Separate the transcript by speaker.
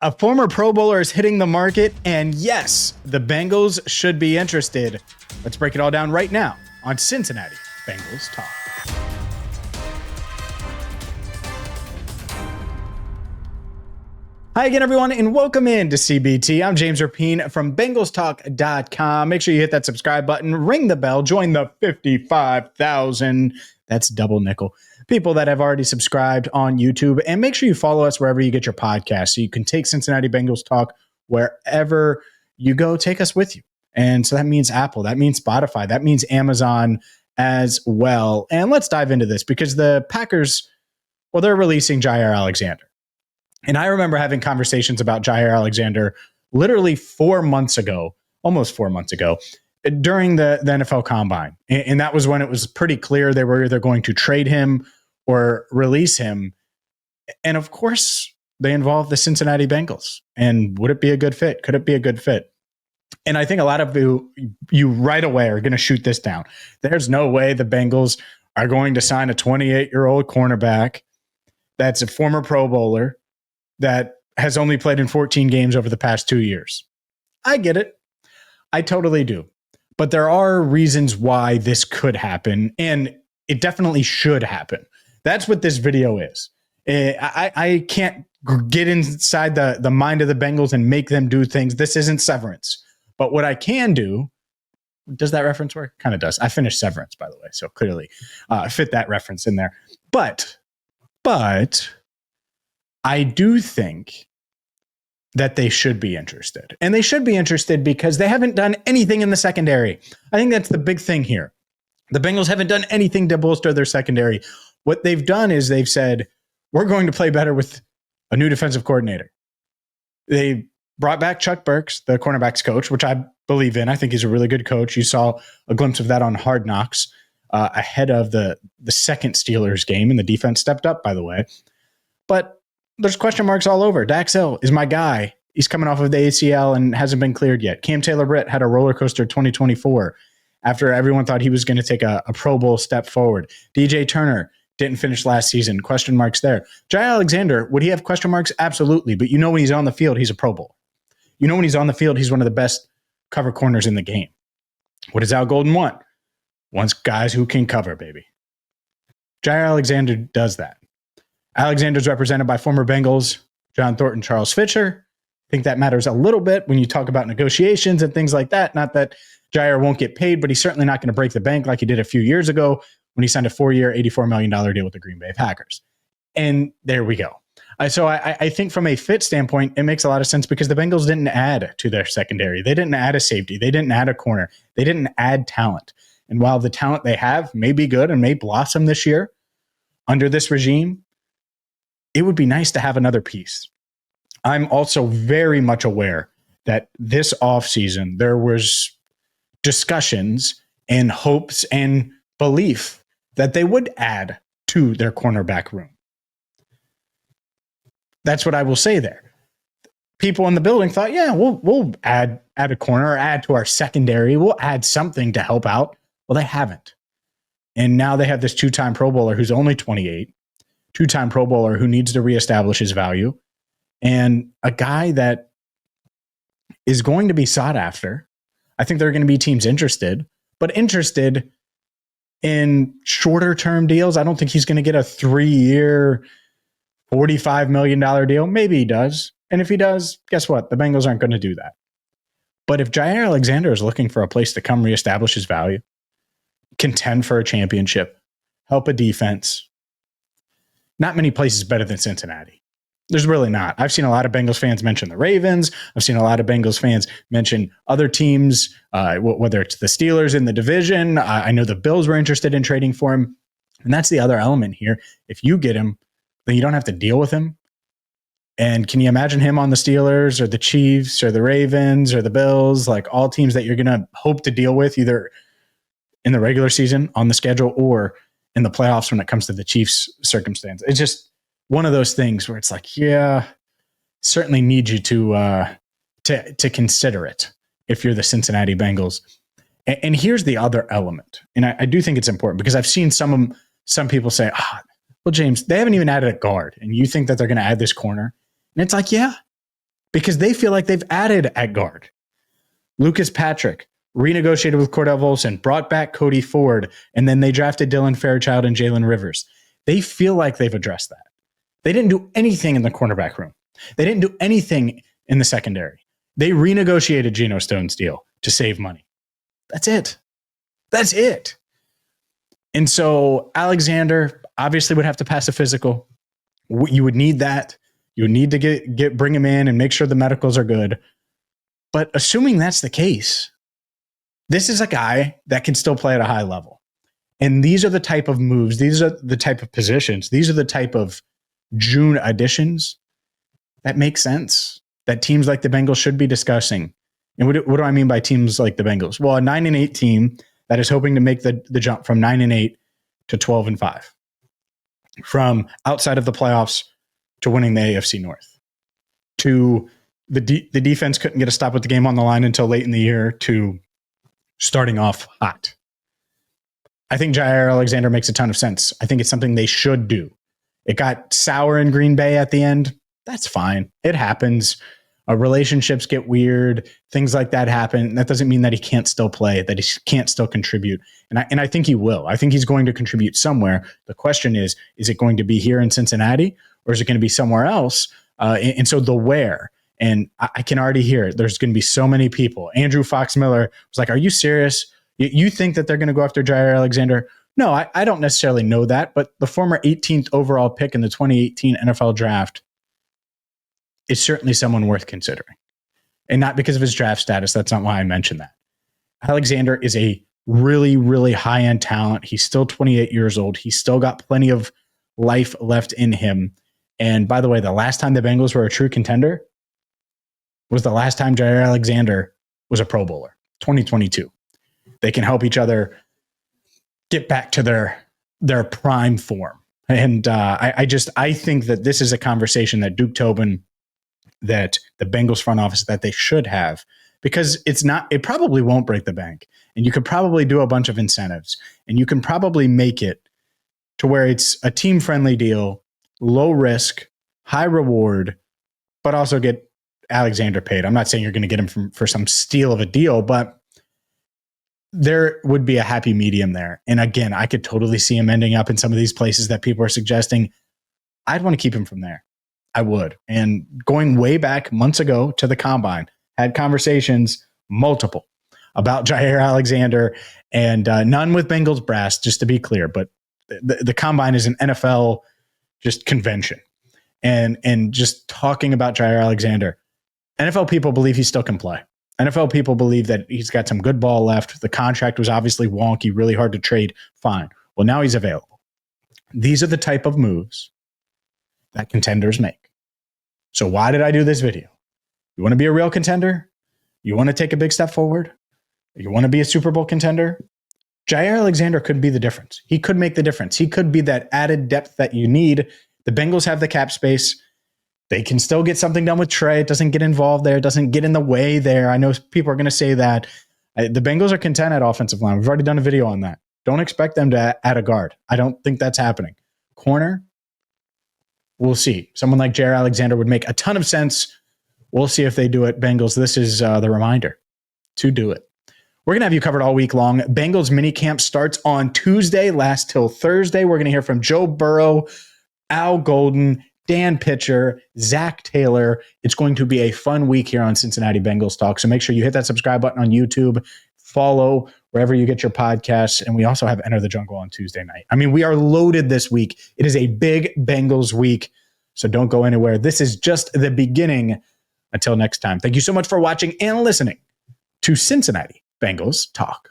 Speaker 1: A former Pro Bowler is hitting the market, and yes, the Bengals should be interested. Let's break it all down right now on Cincinnati Bengals Talk. Hi again, everyone, and welcome in to CBT. I'm James Rapien from BengalsTalk.com. Make sure you hit that subscribe button, ring the bell, join the 55,000, that's double nickel, people that have already subscribed on YouTube, and make sure you follow us wherever you get your podcasts so you can take Cincinnati Bengals Talk wherever you go. Take us with you. And so that means Apple, that means Spotify, that means Amazon as well. And let's dive into this because the Packers, well, they're releasing Jaire Alexander. And I remember having conversations about Jaire Alexander literally 4 months ago, almost 4 months ago, during the NFL Combine. And that was when it was pretty clear they were either going to trade him or release him. And of course, they involved the Cincinnati Bengals. And would it be a good fit? Could it be a good fit? And I think a lot of you right away are going to shoot this down. There's no way the Bengals are going to sign a 28-year-old cornerback that's a former Pro Bowler that has only played in 14 games over the past 2 years. I get it. I totally do. But there are reasons why this could happen, and it definitely should happen. That's what this video is. I can't get inside the mind of the Bengals and make them do things. This isn't Severance. But what I can do, does that reference work? Kind of does. I finished Severance, by the way, so clearly fit that reference in there. But I do think that they should be interested. And they should be interested because they haven't done anything in the secondary. I think that's the big thing here. The Bengals haven't done anything to bolster their secondary. What they've done is they've said, we're going to play better with a new defensive coordinator. They brought back Chuck Burks, the cornerbacks coach, which I believe in. I think he's a really good coach. You saw a glimpse of that on Hard Knocks ahead of the second Steelers game, and the defense stepped up, by the way. But there's question marks all over. Dax Hill is my guy. He's coming off of the ACL and hasn't been cleared yet. Cam Taylor-Britt had a roller coaster 2024 after everyone thought he was going to take a Pro Bowl step forward. DJ Turner didn't finish last season. Question marks there. Jaire Alexander, would he have question marks? Absolutely. But you know when he's on the field, he's a Pro Bowl. You know when he's on the field, he's one of the best cover corners in the game. What does Al Golden want? Wants guys who can cover, baby. Jaire Alexander does that. Alexander's represented by former Bengals, John Thornton, Charles Fisher. I think that matters a little bit when you talk about negotiations and things like that. Not that Jaire won't get paid, but he's certainly not going to break the bank like he did a few years ago when he signed a 4-year, $84 million deal with the Green Bay Packers. And there we go. So I think from a fit standpoint, it makes a lot of sense because the Bengals didn't add to their secondary. They didn't add a safety. They didn't add a corner. They didn't add talent. And while the talent they have may be good and may blossom this year under this regime, it would be nice to have another piece. I'm also very much aware that this offseason there was discussions and hopes and belief that they would add to their cornerback room. That's what I will say there. People in the building thought, yeah, we'll add a corner or add to our secondary. We'll add something to help out. Well, they haven't. And now they have this two-time Pro Bowler who's only 28. Two-time Pro Bowler who needs to reestablish his value, and a guy that is going to be sought after. I think there are going to be teams interested, but interested in shorter-term deals. I don't think he's going to get a 3-year, $45 million deal. Maybe he does, and if he does, guess what? The Bengals aren't going to do that. But if Jaire Alexander is looking for a place to come reestablish his value, contend for a championship, help a defense, not many places better than Cincinnati. There's really not. I've seen a lot of Bengals fans mention the Ravens. I've seen a lot of Bengals fans mention other teams, whether it's the Steelers in the division. I know the Bills were interested in trading for him. And that's the other element here. If you get him, then you don't have to deal with him. And can you imagine him on the Steelers or the Chiefs or the Ravens or the Bills, like all teams that you're going to hope to deal with either in the regular season on the schedule or in the playoffs when it comes to the Chiefs circumstance? It's just one of those things where it's like, yeah, certainly need you to consider it if you're the Cincinnati Bengals. And here's the other element. And I do think it's important because I've seen some people say, well, James, they haven't even added a guard. And you think that they're going to add this corner? And it's like, yeah, because they feel like they've added at guard. Lucas Patrick renegotiated with Cordell Volson, brought back Cody Ford, and then they drafted Dylan Fairchild and Jalen Rivers. They feel like they've addressed that. They didn't do anything in the cornerback room. They didn't do anything in the secondary. They renegotiated Geno Stone's deal to save money. That's it. That's it. And so Alexander obviously would have to pass a physical. You would need that. You would need to bring him in and make sure the medicals are good. But assuming that's the case, this is a guy that can still play at a high level. And these are the type of moves. These are the type of positions. These are the type of June additions that make sense, that teams like the Bengals should be discussing. And what do I mean by teams like the Bengals? Well, a 9-8 team that is hoping to make the jump from 9-8 to 12-5, from outside of the playoffs to winning the AFC North, to the defense couldn't get a stop with the game on the line until late in the year, to starting off hot. I think Jaire Alexander makes a ton of sense. I think it's something they should do. It got sour in Green Bay at the end. That's fine. It happens. Relationships get weird. Things like that happen. That doesn't mean that he can't still play, that he can't still contribute. And I think he will. I think he's going to contribute somewhere. The question is it going to be here in Cincinnati or is it going to be somewhere else? And so the where. And I can already hear it. There's going to be so many people. Andrew Fox Miller was like, are you serious? You think that they're going to go after Jaire Alexander? No, I don't necessarily know that. But the former 18th overall pick in the 2018 NFL draft is certainly someone worth considering. And not because of his draft status. That's not why I mentioned that. Alexander is a really, really high-end talent. He's still 28 years old. He's still got plenty of life left in him. And by the way, the last time the Bengals were a true contender was the last time Jaire Alexander was a Pro Bowler, 2022. They can help each other get back to their prime form. And I think that this is a conversation that Duke Tobin, that the Bengals front office, that they should have, because it probably won't break the bank. And you could probably do a bunch of incentives and you can probably make it to where it's a team friendly deal, low risk, high reward, but also get Alexander paid. I'm not saying you're going to get him for some steal of a deal, but there would be a happy medium there. And again, I could totally see him ending up in some of these places that people are suggesting. I'd want to keep him from there. I would. And going way back months ago to the combine, had conversations, multiple, about Jaire Alexander, and none with Bengals brass, just to be clear. But the combine is an NFL just convention. And just talking about Jaire Alexander, NFL people believe he still can play. NFL people believe that he's got some good ball left. The contract was obviously wonky, really hard to trade. Fine. Well, now he's available. These are the type of moves that contenders make. So why did I do this video? You want to be a real contender? You want to take a big step forward? You want to be a Super Bowl contender? Jaire Alexander could be the difference. He could make the difference. He could be that added depth that you need. The Bengals have the cap space. They can still get something done with Trey. It doesn't get involved there. It doesn't get in the way there. I know people are going to say that. The Bengals are content at offensive line. We've already done a video on that. Don't expect them to add a guard. I don't think that's happening. Corner, we'll see. Someone like Jaire Alexander would make a ton of sense. We'll see if they do it. Bengals, this is the reminder to do it. We're going to have you covered all week long. Bengals minicamp starts on Tuesday, lasts till Thursday. We're going to hear from Joe Burrow, Al Golden, Dan Pitcher, Zach Taylor. It's going to be a fun week here on Cincinnati Bengals Talk. So make sure you hit that subscribe button on YouTube, follow wherever you get your podcasts. And we also have Enter the Jungle on Tuesday night. I mean, we are loaded this week. It is a big Bengals week. So don't go anywhere. This is just the beginning. Until next time, thank you so much for watching and listening to Cincinnati Bengals Talk.